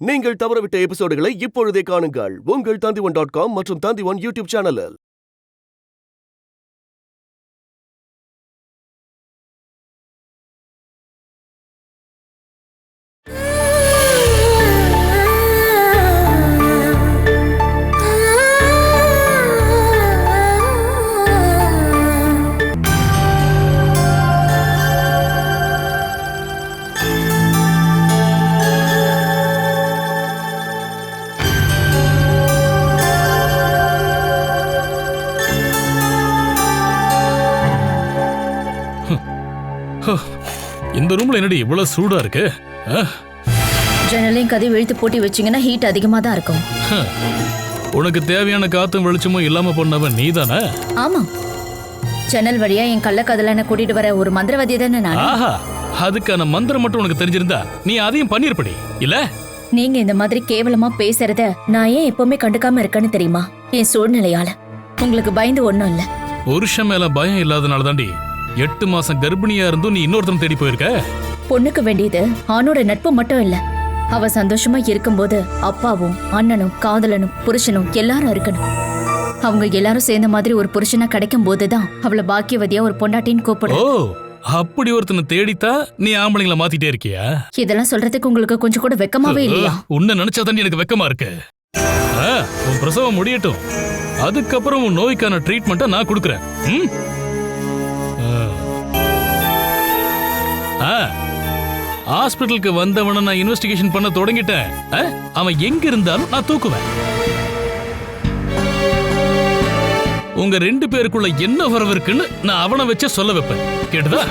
நீங்கள் தவறவிட்ட எபிசோடுகளை இப்பொழுதே காணுங்கள் உங்கள் Tandivan.com மற்றும் Tandivan யூடியூப் சேனலில். இந்த ரூம்ல என்னடி இவ்வளவு சூடா இருக்கு? ஜன்னலையும் கதவை இழுத்து போட்டி வச்சீங்கன்னா ஹீட் அதிகமா தான் இருக்கும். உனக்கு தேவையான காத்தும் வெளிச்சமும் இல்லாம பண்ணவன் நீதானே? ஆமா, ஜன்னல் வழியா என் கள்ளக்காதலனை கூட்டிட்டு வர ஒரு மந்திரவாதி தானே நான். ஆஹா, அதுக்கான மந்திரம் மட்டும் உனக்கு தெரிஞ்சிருந்தா நீ அதையும் பண்ணிருப்படி இல்ல? நீங்க இந்த மாதிரி கேவலமா பேசுறத நான் ஏன் எப்பவுமே கண்டுக்காம இருக்கேன்னு தெரியுமா? என் சூழ்நிலையால. உங்களுக்கு பயந்து ஒண்ணும் இல்ல. புருஷன் மேல பயம் இல்லாதனால தாண்டி 8 மாசம் கர்ப்பிணியா இருந்தும் நீ இன்னொருத்தன் தேடி போயிருக்க. பொண்ணுக்கு வேண்டியது ஆணோட நட்பு மட்டும் இல்ல, அவ சந்தோஷமா இருக்கும்போது அப்பாவும் அண்ணனும் காதலனும் புருஷனும் எல்லாரும் இருக்கணும். அவங்க எல்லாரும் சேர்ந்த மாதிரி ஒரு புருஷனா கிடைக்கும் போதுதான் அவளை பாக்கியவதியா ஒரு பொண்டாட்டின்னு கூப்பிடும். ஓ, அப்படி ஒருத்தனை தேடித்தா நீ ஆம்பளைங்கள மாத்திட்டே இருக்கியா? இதெல்லாம் சொல்றதுக்கு உங்களுக்கு கொஞ்சம் கூட வெக்கமாவே இல்லையா? உன்னை நினைச்சா தாண்டி எனக்கு வெக்கமா இருக்கு. உன் பிரசவம் முடியட்டும், அதுக்கப்புறம் உன் நோய்க்கான ட்ரீட்மெண்ட்டை நான் கொடுக்குறேன். ஹாஸ்பிட்டலுக்கு வந்தவன நான் இன்வெஸ்டிகேஷன் பண்ண தொடங்கிட்டேன். அவன் எங்க இருந்தாலும் நான் தூக்குவேன். உங்க 2 பேருக்குள்ள என்ன வரவு இருக்குன்னு நான் அவனை வச்ச சொல்ல வைப்பேன். கேட்டுதா?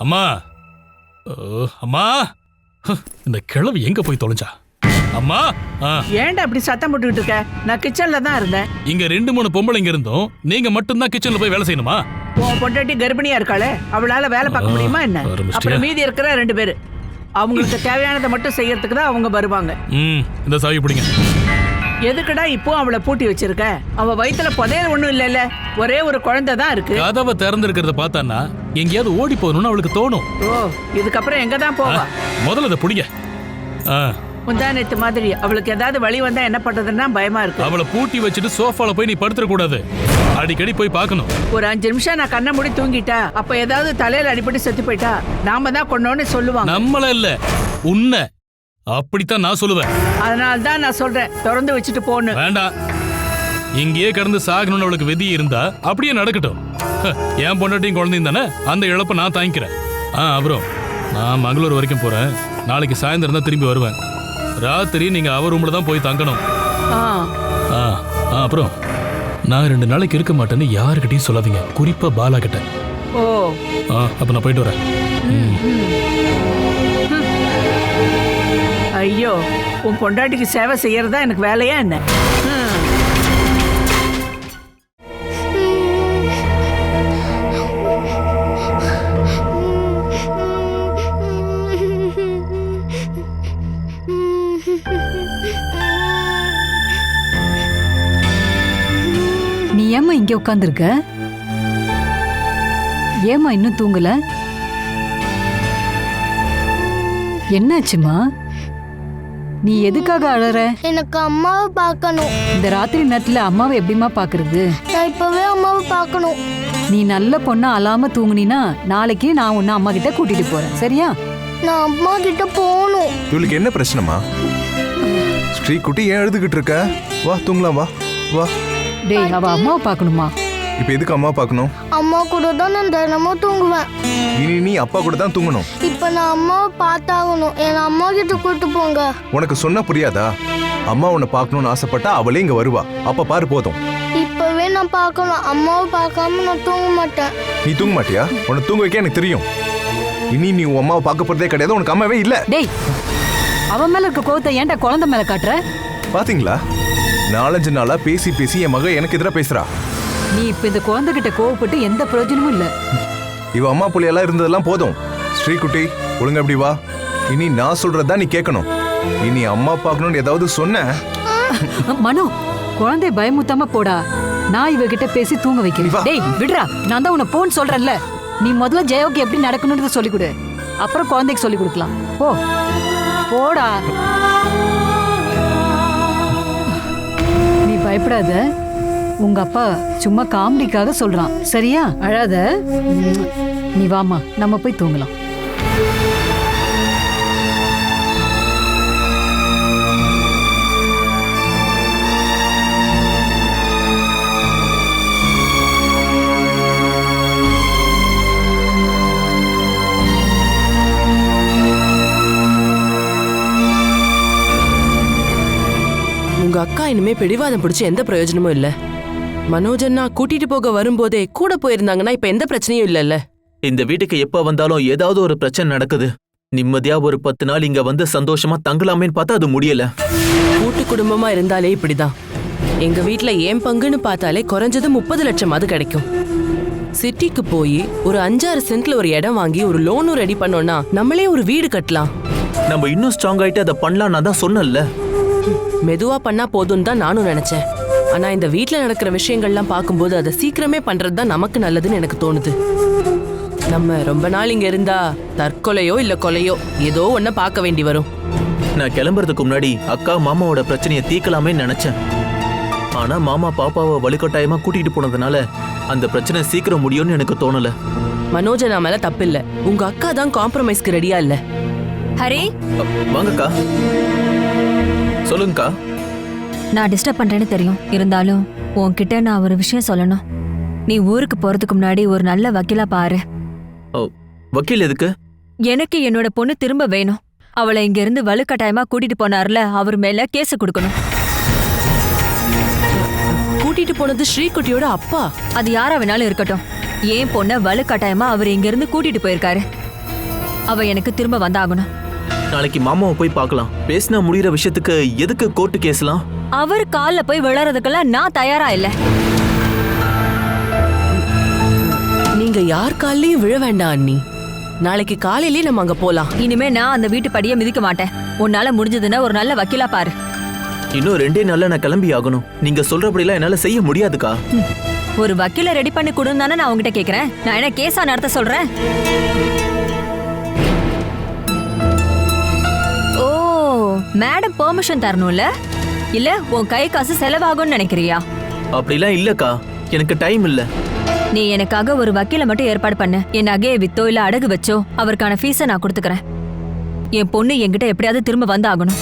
அம்மா, அம்மா, இந்த கிழவி எங்க போய் தொலைஞ்சா? அம்மா, ஏன்டா அப்படி சத்தம் போட்டுக்கிட்டு இருக்க? நான் கிச்சன்ல தான் இருந்தேன். இங்க 2-3 பொம்பளைங்க இருந்தோம், நீங்க மட்டும் தான் கிச்சன்ல போய் வேலை செய்யணுமா? உன் பொண்டாட்டி கர்ப்பிணியா இருக்காளே, அவளால வேலை பார்க்க முடியுமா என்ன? அப்புறம் மீதி இருக்கிற 2 பேரு அவங்களுக்கு தேவையானதை மட்டும் செய்யறதுக்கு தான் அவங்க வருவாங்க. இந்த சாவி பிடிங்க. எதுக்குடா இப்போ அவளை பூட்டி வச்சிருக்க? அவ வயித்துல புதையல் ஒண்ணும் இல்ல, ஒரே ஒரு குழந்தை தான் இருக்கு. கதவை திறந்திருக்கிறத பார்த்தான்னா எங்கேயாவது ஓடி போகணும்னு அவளுக்கு தோணும். ஓ, இதுக்கப்புறம் எங்க தான் போவா? முதல்ல அதை பிடிங்க. முந்தானத்து மாதிரி அவளுக்கு ஏதாவது வழி வந்தா என்ன பண்றதுன்னா பயமா இருக்கு. அவளை பூட்டி வச்சுட்டு சோஃபால போய் நீ படுத்துற கூடாது, அடிக்கடி போய் பார்க்கணும். ஒரு 5 நிமிஷம் நான் கண்ணை மூடி தூங்கிட்டா, அப்ப ஏதாவது தலையில அடிபட்டு செத்து போயிட்டா நாம தான் கொண்டோன்னு சொல்லுவாங்க. நம்மள இல்ல, உன்னை. அப்படித்தான் நான் சொல்லுவேன். அதனால தான் நான் சொல்றேன், திறந்து வச்சுட்டு போன்னு. வேண்டாம், இங்கேயே கடந்து சாகணும்னு அவளுக்கு விதி இருந்தா அப்படியே நடக்கட்டும். என் பொண்டாட்டியும் குழந்தையும் தானே, அந்த இழப்ப நான் தாங்கிக்கிறேன். அப்புறம் நான் மங்களூர் வரைக்கும் போறேன், நாளைக்கு சாயந்தரம் தான் திரும்பி வருவேன். ராத்திரி நீங்க அவர் ரூம்ல தான் போய் தங்கணும். அப்புறம் நான் 2 நாளைக்கு இருக்க மாட்டேன்னு யாருக்கிட்டையும் சொல்லாதீங்க, குறிப்பா பாலா கிட்ட. ஓ, அப்ப நான் போயிட்டு வரேன். ஐயோ, உன் பொண்டாட்டிக்கு சேவை செய்யறதா எனக்கு வேலையா என்ன? நீ ஏம்மா இங்க உட்கார்ந்திருக்க? ஏம்மா இன்னும் தூங்கல? என்னாச்சுமா? நீ எதுக்காக அழற? எனக்கு அம்மாவை பார்க்கணும். இந்த ராத்திரி நேரத்துல அம்மாவை எப்படிமா பாக்குறது? நான் இப்பவே அம்மாவை பார்க்கணும். நீ நல்ல பொண்ணா அழாம தூங்குனீனா நாளைக்கு நான் உன்னை அம்மா கிட்ட கூட்டிட்டு போறேன், சரியா? நான் அம்மா கிட்ட போகணும். இவளுக்கு என்ன பிரச்சனைமா? ஸ்ரீ குட்டி ஏன் எழுதுகிட்டு இருக்க? வா தூங்கலாம், வா வா. டேய், அவ அம்மாவை பார்க்கணுமா? இப்போ எதுக்கு அம்மா பார்க்கணும்? அம்மா கூட தான் நான் தினமும் தூங்குவேன். இனி நீ அப்பா கூட தான் தூங்கணும். இப்போ நான் அம்மாவை பார்த்தாகணும். என்னை அம்மா கிட்ட கூட்டு போங்க. உனக்கு சொன்னா புரியாதா? அம்மா உன்னை பார்க்கணும்னு ஆசைப்பட்டா அவளே இங்க வருவா, அப்ப பாரு போதும். இப்பவே நான் பார்க்கணும். அம்மாவை பார்க்காம நான் தூங்க மாட்டேன். நீ தூங்க மாட்டியா? உன்னை தூங்க வைக்க எனக்கு தெரியும். இனி நீ உன் அம்மாவை பார்க்க போறதே கிடையாது. உனக்கு அம்மாவே இல்ல. டேய், அவன் மேல இருக்க கோவத்தை ஏன்டா குழந்தை மேல காட்டுற? பாத்தீங்களா, 4-5 நாளா பேசி பேசி என் மக எனக்கு எதிராக பேசுறா. நீ இப்ப இந்த குழந்தைகிட்ட கோவப்பட்டு எந்த பிரயோஜனமும் இல்ல. இவ அம்மா புள்ளையெல்லாம் இருந்ததெல்லாம் போதும். ஸ்ரீகுட்டி, ஒழுங்கா எப்படி வா. இனி நான் சொல்றதா நீ கேட்கணும். இனி அம்மா பார்க்கணும்னு ஏதாவது சொன்ன. மனோ, குழந்தை பயமுத்தாம போடா. நான் இவகிட்ட பேசி தூங்க வைக்கிறேன். டேய் விடுறா, நான் தான் உன்னை போன்னு சொல்றேன்ல. நீ முதல்ல ஜெயோக்கு எப்படி நடக்கணும்னு சொல்லி கொடு, அப்புறம் குழந்தைக்கு சொல்லி கொடுக்கலாம். போ போடா. நீ பயப்படாத, உங்க அப்பா சும்மா காமெடிக்காக சொல்றான், சரியா? அழாத. நீ வாமா, நம்ம போய் தூங்கலாம். உங்க அக்கா இனிமே பிடிவாதம் பிடிச்சு எந்த பிரயோஜனமும் இல்ல. மனோஜன்னா கூட்டிட்டு போக வரும்போதே கூட போயிருந்தாங்கன்னா இப்ப எந்த பிரச்சனையும் இல்லல்ல. இந்த வீட்டுக்கு எப்ப வந்தாலும் ஏதாவது ஒரு பிரச்சனை நடக்குது. நிம்மதியா ஒரு 10 நாள் இங்க வந்து சந்தோஷமா தங்கலாமேன்னு பார்த்தா அது முடியல. கூட்டு குடும்பமா இருந்தாலே இப்படிதான். எங்க வீட்டுல ஏன் பங்குன்னு பார்த்தாலே குறைஞ்சது 30 லட்சம் அது கிடைக்கும். சிட்டிக்கு போய் ஒரு 5-6 சென்ட்ல ஒரு இடம் வாங்கி ஒரு லோனும் ரெடி பண்ணோம்னா நம்மளே ஒரு வீடு கட்டலாம். நம்ம இன்னும் ஸ்ட்ராங் ஆயிட்டு அதை பண்ணலாம். நான் தான் சொன்னேன்ல, மெதுவா பண்ணா போதும்னு தான் நானும் நினைச்சேன். ஆனா இந்த வீட்டுல நடக்கிற விஷயங்கள்லாம் பார்க்கும்போது அதை சீக்கிரமே பண்றது தான் நமக்கு நல்லதுன்னு எனக்கு தோணுது. நம்ம ரொம்ப நாள் இங்க இருந்தா தற்கொலையோ இல்ல கொலையோ ஏதோ ஒன்ன பார்க்க வேண்டி வரும். நான் கிளம்புறதுக்கு முன்னாடி அக்கா மாமாவோட பிரச்சனையை தீர்க்கலாமே நினைச்சேன். ஆனா மாமா பாப்பாவை வலுக்கட்டாயமா கூட்டிட்டு போனதுனால அந்த பிரச்சனை சீக்கிரம் முடியும்னு எனக்கு தோணல. மனோஜனா மேல தப்பு இல்ல, உங்க அக்கா தான் காம்ப்ரமைஸ்க்கு ரெடியா இல்ல. ஹரி, வாங்கக்கா. சொல்லுங்கக்கா. நான் டிஸ்டர்ப் பண்றேன்னு தெரியும், இருந்தாலும் உன்கிட்ட நான் ஒரு விஷயம் சொல்லணும். நீ ஊருக்கு போறதுக்கு முன்னாடி ஒரு நல்ல வக்கீலா பாரு. வக்கீல் எதுக்கு? எனக்கு என்னோட பொண்ணு திரும்ப வேணும். அவளை இங்க இருந்து வலுக்கட்டாயமா கூட்டிட்டு போனார்ல, அவர் மேல கேஸ் கொடுக்கணும். கூட்டிட்டு போனது ஸ்ரீகுட்டியோட அப்பா. அது யாரா வேணாலும் இருக்கட்டும், ஏன் பொண்ண வலுக்கட்டாயமா அவர் இங்க இருந்து கூட்டிட்டு போயிருக்காரு. அவ எனக்கு திரும்ப வந்தாகணும். நாளைக்கு மாமாவை போய் பார்க்கலாம். பேசினா முடிகிற விஷயத்துக்கு எதுக்கு கோர்ட்டு கேஸ்லாம்? அவர் கால்ல போய் விழறதுக்கெல்லாம் நான் தயாரா இல்ல. நீங்க யார் கால்லயும் விழ வேண்டாம் அண்ணி. நாளைக்கு காலையிலேயே நம்ம அங்க போலாம். இனிமே நான் அந்த வீட்டு படியை மிதிக்க மாட்டேன். உன்னால முடிஞ்சதுன்னா ஒரு நல்ல வக்கீலா பாரு. இன்னும் 2 நாள்ல நான் கிளம்பி ஆகணும். நீங்க சொல்றபடிலாம் என்னால செய்ய முடியாதுக்கா. ஒரு வக்கீல ரெடி பண்ணி கொடுன்னு தானே நான் உங்ககிட்ட கேக்குறேன். நான் என்ன கேஸா நடத்த சொல்றேன்? ஓ, மேடம் பெர்மிஷன் தரணும்ல? இல்ல உன் கை காசு செலவாகும்னு நினைக்கிறியா? அப்படிலாம் இல்லக்கா, எனக்கு டைம் இல்ல. நீ எனக்காக ஒரு வக்கீல மட்டும் ஏற்பாடு பண்ணு. என் நகையை வித்தோ இல்ல அடகு வச்சோ அவருக்கான ஃபீஸை நான் கொடுத்துக்கிறேன். என் பொண்ணு என்கிட்ட எப்படியாவது திரும்ப வந்து ஆகணும்.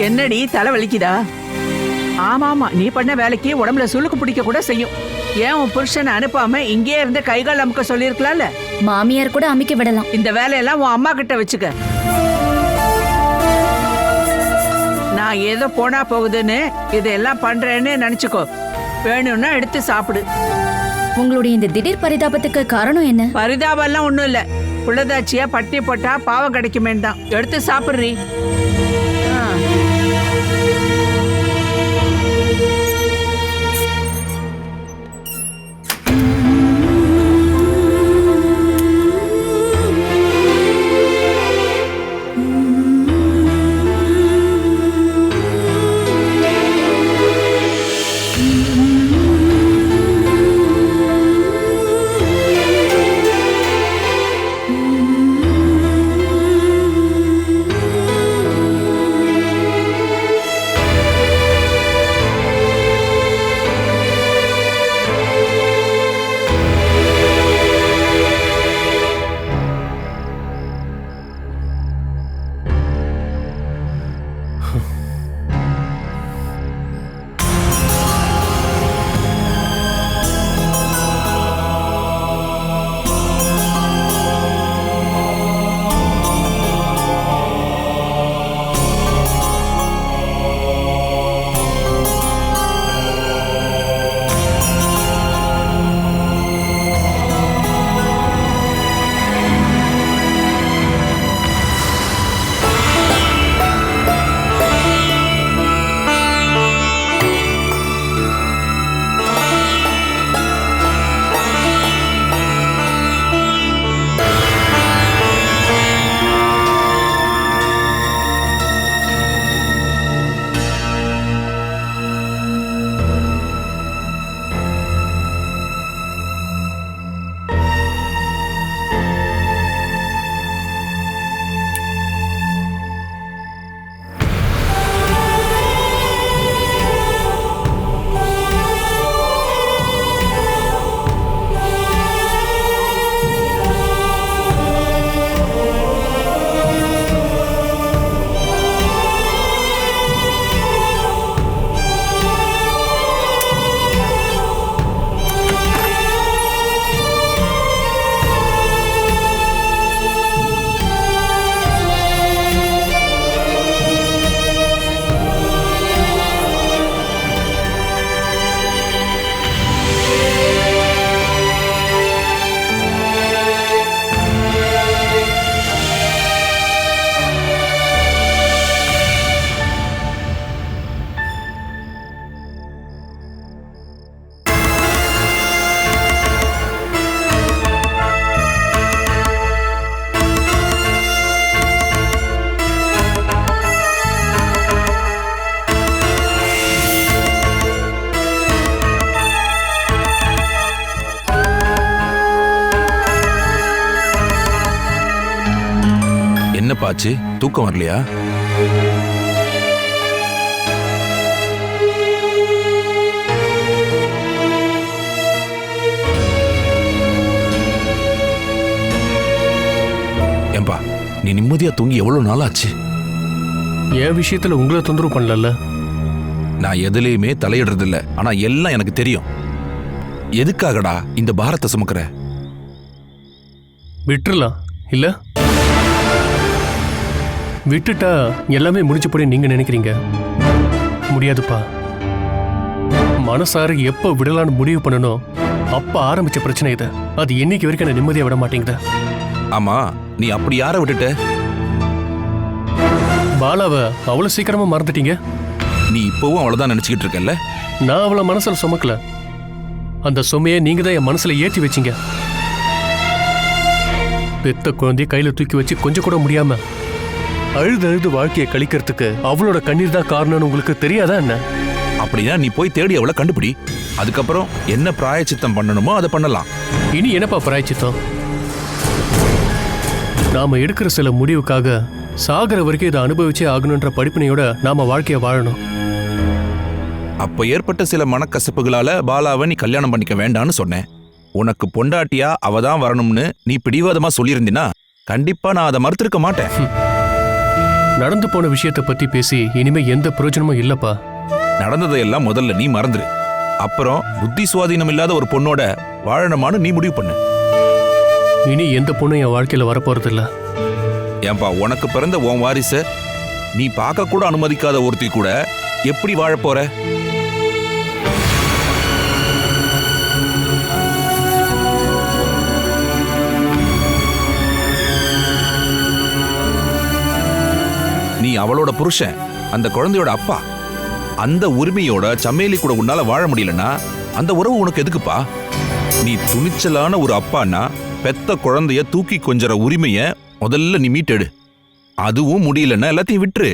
என்னடி தலை வலிக்குதா? ஆமாமா, நீ பண்ண வேலைக்கு உடம்புல சுளுக்கு பிடிக்க கூட செய்யும். ஏன் உன் புருஷனை அனுப்பாம இங்கே இருந்து கைகால் அமுக்க சொல்லியிருக்கலாம்ல? மாமியார் கூட அமைக்க விடலாம். இந்த வேலையெல்லாம் உன் அம்மா கிட்ட வச்சுக்க. நான் ஏதோ போனா போகுதுன்னு இதெல்லாம் பண்றேன்னு நினைச்சுக்கோ. வேணும்னா எடுத்து சாப்பிடு. உங்களுடைய இந்த திடீர் பரிதாபத்துக்கு காரணம் என்ன? பரிதாபம் எல்லாம் ஒண்ணும் இல்ல. புள்ளதாச்சியா பட்டி போட்டா பாவம் கிடைக்குமேன்னு தான். எடுத்து சாப்பிடுறீ. என்னப்பாச்சு, தூக்கம் வரலையா? ஏம்பா, நீ நிம்மதியா தூங்கி எவ்வளவு நாள் ஆச்சு? என் விஷயத்துல உங்களை தொந்தரவு பண்ணல. நான் எதுலயுமே தலையிடுறது இல்ல, ஆனா எல்லாம் எனக்கு தெரியும். எதுக்காகடா இந்த பாரத்தை சுமக்கிற? விட்டுறலாம் இல்ல? விட்டுட்டா எல்லாமே முடிஞ்சபடி நீங்க நினைக்கிறீங்க. முடியாதுப்பா. மனசார எப்ப விடலான்னு முடிவு பண்ணணும் அப்ப ஆரம்பிச்ச பிரச்சனை இது. அது என்னைக்கு வரைக்கும் என்ன நிம்மதியா விட மாட்டேங்குது. ஆமா, நீ அப்படி யார விட்டுட்ட? பாலாவை அவ்வளவு சீக்கிரமா மறந்துட்டீங்க? நீ இப்பவும் அவ்வளவுதான் நினைச்சுக்கிட்டு இருக்கல்ல? நான் அவளை மனசுல சுமக்கல. அந்த சுமையை நீங்க தான் என் மனசுல ஏற்றி வச்சீங்க. பெத்த குழந்தைய கையில தூக்கி வச்சு கொஞ்சம் கூட முடியாம அழுது அழுது வாழ்க்கையை கழிக்கிறதுக்கு அவளோட கண்ணீர் தான் காரணம்னு உங்களுக்கு தெரியாதா என்ன? அப்படின்னா நீ போய் தேடி அவளை கண்டுபிடி. அதுக்கப்புறம் என்ன பிராயச்சித்தம் பண்ணணுமோ அதை பண்ணலாம். இனி என்னப்பா பிராயச்சித்தம்? நாம எடுக்கிற சில முடிவுக்காக சாகர வரைக்கும் இதை அனுபவிச்சே ஆகணுன்ற படிப்பினையோட நாம வாழ்க்கைய வாழணும். அப்ப ஏற்பட்ட சில மனக்கசப்புகளால பாலாவை நீ கல்யாணம் பண்ணிக்க வேண்டான்னு சொன்னேன். உனக்கு பொண்டாட்டியா அவதான் வரணும்னு நீ பிடிவாதமா சொல்லியிருந்தீனா கண்டிப்பா நான் அதை மறுத்திருக்க மாட்டேன். நடந்து போன விஷயத்தை பத்தி பேசி இனிமே எந்த பிரயோஜனமும் இல்லப்பா. நடந்ததையெல்லாம் முதல்ல நீ மறந்துரு. அப்புறம் புத்தி சுவாதீனம் இல்லாத ஒரு பொண்ணோட வாழணுமான்னு நீ முடிவு பண்ணு. இனி எந்த பொண்ணும் என் வாழ்க்கையில வரப்போறது இல்ல. ஏன்பா, உனக்கு பிறந்த உன் வாரிச நீ பார்க்க கூட அனுமதிக்காத ஒருத்தி கூட எப்படி வாழப் போற? நீ அவளோட புருஷன், அந்த குழந்தையோட அப்பா. அந்த உரிமையோட சம்மேலி கூட உன்னால வாழ முடியலன்னா அந்த உறவு உனக்கு எதுக்குப்பா? நீ துணிச்சலான ஒரு அப்பான்னா பெத்த குழந்தைய தூக்கி கொஞ்சற உரிமைய முதல்ல நீ மீட்டெடு. அதுவும் முடியலன்னா எல்லாத்தையும் விட்டுரு.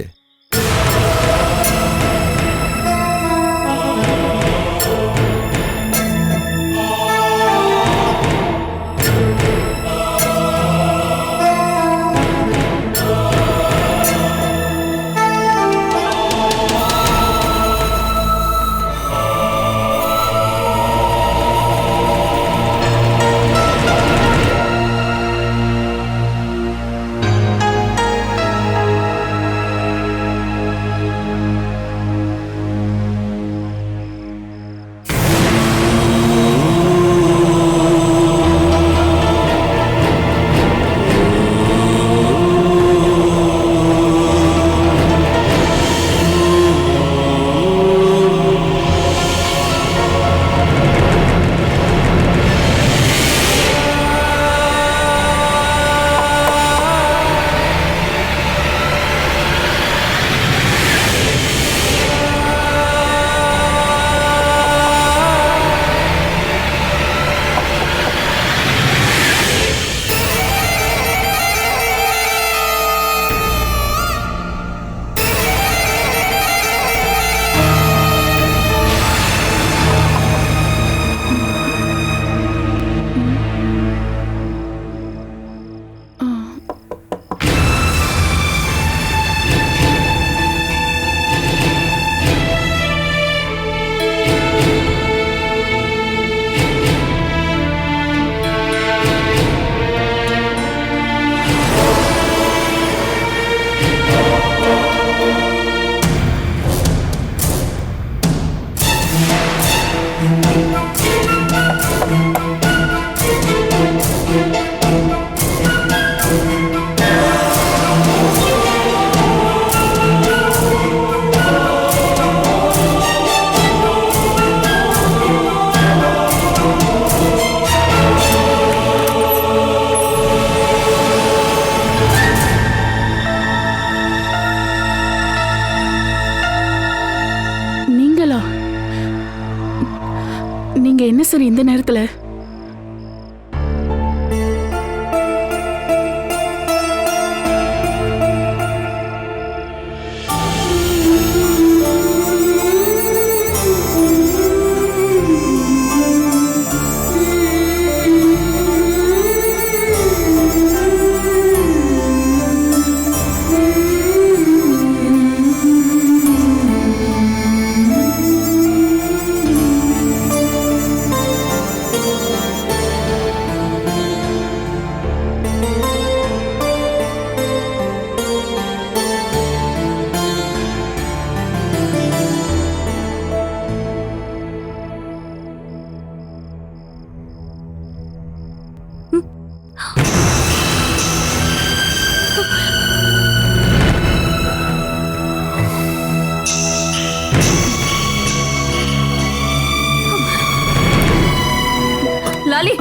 லாலி,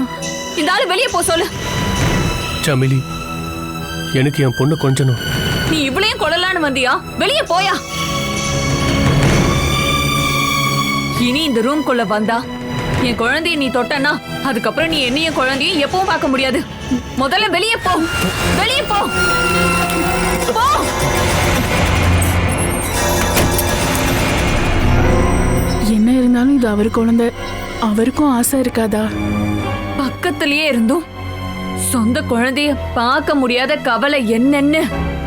இந்த ஆளு வெளியே போ சொல்லு. சமிலி, எனக்கு என் பொண்ணு கொஞ்சணும். நீ இவளையும் கொள்ளலான்னு வந்தியா? வெளியே போயா. இனி இந்த ரூம்குள்ள வந்தா என் குழந்தைய நீ தொட்டனா அதுக்கப்புறம் நீ என்னையும் குழந்தையும் எப்பவும் பார்க்க முடியாது. முதல்ல வெளியே போ, வெளியே போ. என்ன இருந்தாலும் இது அவர் குழந்தை, அவருக்கும் ஆசை இருக்காதா? பக்கத்திலேயே இருந்தும் சொந்த குழந்தைய பார்க்க முடியாத கவலை என்னன்னு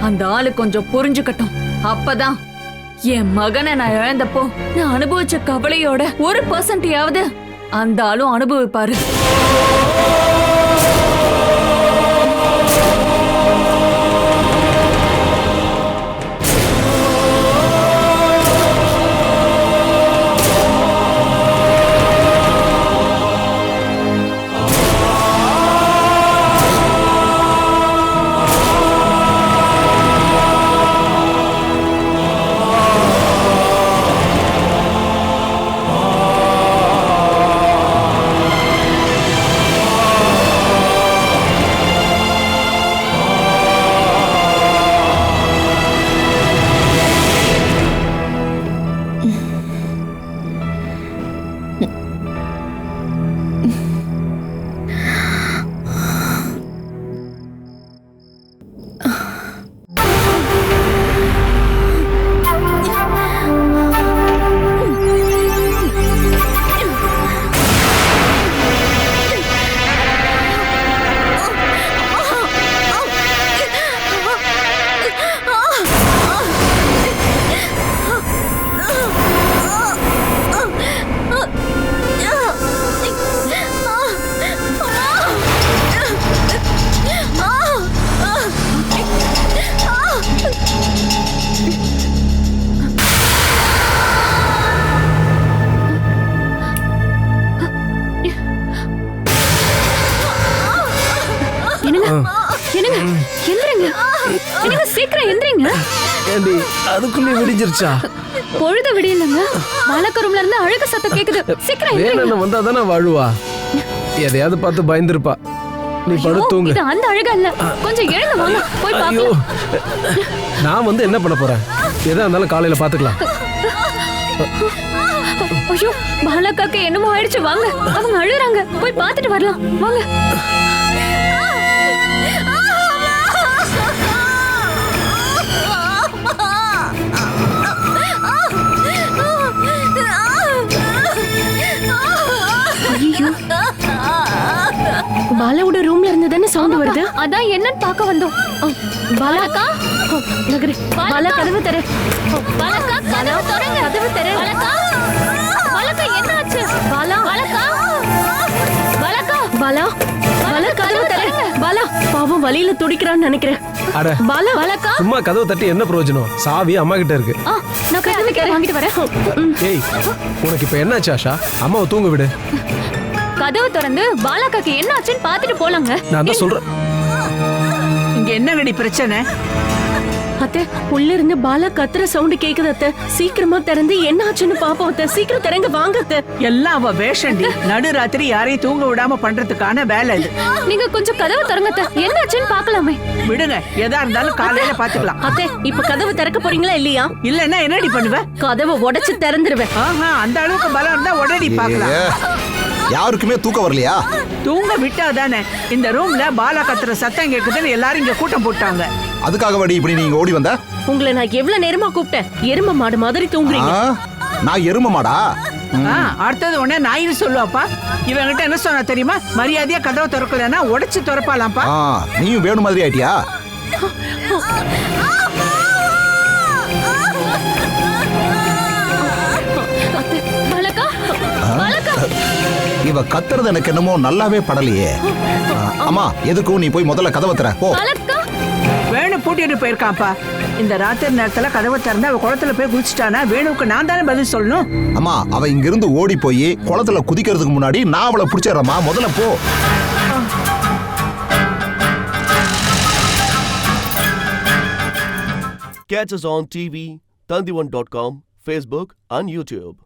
அந்த ஆளு கொஞ்சம் புரிஞ்சுக்கட்டும். அப்பதான் என் மகனை நான் இழந்தப்போ நான் அனுபவிச்ச கவலையோட 1% அந்த ஆளும் அனுபவிப்பாரு. சீக்கிரம் எந்திரிங்க. அதுக்குள்ளே விடிஞ்சிருச்சா? பொழுது விடியலங்க. வாழக்கரும்ல இருந்து அழுக சத்தம் கேக்குது. சீக்கிரம் எந்திரிங்க. வேணா வந்தா தானே வாழுவா. எதையாவது பார்த்து பயந்துருப்பா. நீ படுத்தூங்க. இது அந்த அழுக இல்ல. கொஞ்சம் எழுந்து வாங்க, போய் பாக்கலாம். நான் வந்து என்ன பண்ண போறேன்? எதா இருந்தாலும் காலையில பாத்துக்கலாம். ஐயோ, பாலக்காக்கு என்னமோ ஆயிடுச்சு. வாங்க, அவங்க அழுறாங்க. போய் பார்த்துட்டு வரலாம். வாங்க. பாலாவோட ரூம்ல இருந்து தானே சவுண்ட் வருது. அதான் என்னன்னு பார்க்க வந்தோம். பாலாக்கா, நகரு. பாலா, கதவு தர. பாலாக்கா, கதவு தரங்க. கதவு தர. பாலாக்கா, பாலாக்கா, என்ன ஆச்சு? பாலா, பாலாக்கா, பாலாக்கா, பாலா, பாலா, கதவு தர. பாலா, பாவம் வலியில துடிக்கிறான்னு நினைக்கிறேன். அட பாலா, பாலாக்கா, சும்மா கதவு தட்டி என்ன பிரயோஜனம்? சாவி அம்மா கிட்ட இருக்கு. நான் கதவு வாங்கிட்டு வரேன். ஏய், உனக்கு இப்ப என்னாச்சு ஆஷா? அம்மாவை தூங்க விடு. கதவு திறந்து பாலாக்காக்கு என்ன ஆச்சுன்னு பாத்துட்டு போலாங்க. நான் தான் சொல்றேன். இங்க என்னங்கடி பிரச்சனை? அத்தை, உள்ள இருந்து பாலா கத்துற சவுண்ட் கேக்குது அத்தை. சீக்கிரமா திறந்து என்ன ஆச்சுன்னு பாப்போம் அத்தை. சீக்கிரம் திறங்க வாங்க அத்தை. எல்லாம் அவ வேஷண்டி. நடு ராத்திரி யாரையும் தூங்க விடாம பண்றதுக்கான வேலை இது. நீங்க கொஞ்சம் கதவு திறங்க அத்தை. என்ன ஆச்சுன்னு பாக்கலாமே. விடுங்க, எதா இருந்தாலும் காலையில பாத்துக்கலாம். அத்தை, இப்ப கதவு திறக்க போறீங்களா இல்லையா? இல்லன்னா என்னடி பண்ணுவ? கதவை உடைச்சு திறந்துருவேன். ஆஹா, அந்த அளவுக்கு பலம் இருந்தா உடனடி பாக்கலாம். யாருக்குமே தூக்கம் வரலையா? தூங்க விட்டா தானே. இந்த ரூம்ல பாலா கத்துற சத்தம் கேக்குதுன்னு எல்லாரும் இங்க கூட்டம் போட்டாங்க. அதுக்காக வாடி இப்படி நீங்க ஓடி வந்த? உங்களை நான் எவ்வளவு நேரமா கூப்பிட்டேன். எரும மாடு மாதிரி தூங்குறீங்க. நான் எரும மாடா? அடுத்தது உடனே நாயின்னு சொல்லுவாப்பா. இவங்கிட்ட என்ன சொன்னா தெரியுமா? மரியாதையா கதவை திறக்கலன்னா உடைச்சு திறப்பாலாம்ப்பா. நீயும் வேணும் மாதிரி ஆயிட்டியா? இவ கத்துறது எனக்கு என்னமோ நல்லாவே படலையே. அம்மா, எதுக்கும் நீ போய் முதல்ல கதவை திற போ. வேணு பூட்டிட்டு போயிருக்காப்பா. இந்த ராத்திரி நேரத்துல கதவை திறந்து அவ குளத்துல போய் குதிச்சுட்டானா வேணுக்கு நான் தானே பதில் சொல்லணும். அம்மா, அவ இங்கிருந்து ஓடி போய் குளத்துல குதிக்கிறதுக்கு முன்னாடி நான் அவளை பிடிச்சிடறேம்மா. முதல்ல போ. Catch us on TV, Tandivan.com, Facebook and YouTube.